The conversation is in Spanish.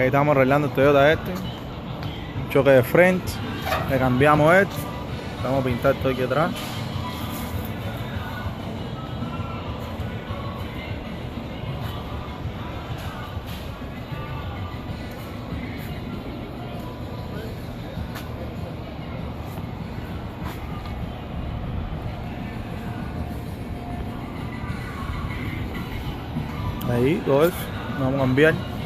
Ahí estamos arreglando el Toyota este. Un choque de frente. Le cambiamos esto. Vamos a pintar todo aquí atrás. Ahí, todo eso. Vamos a cambiar.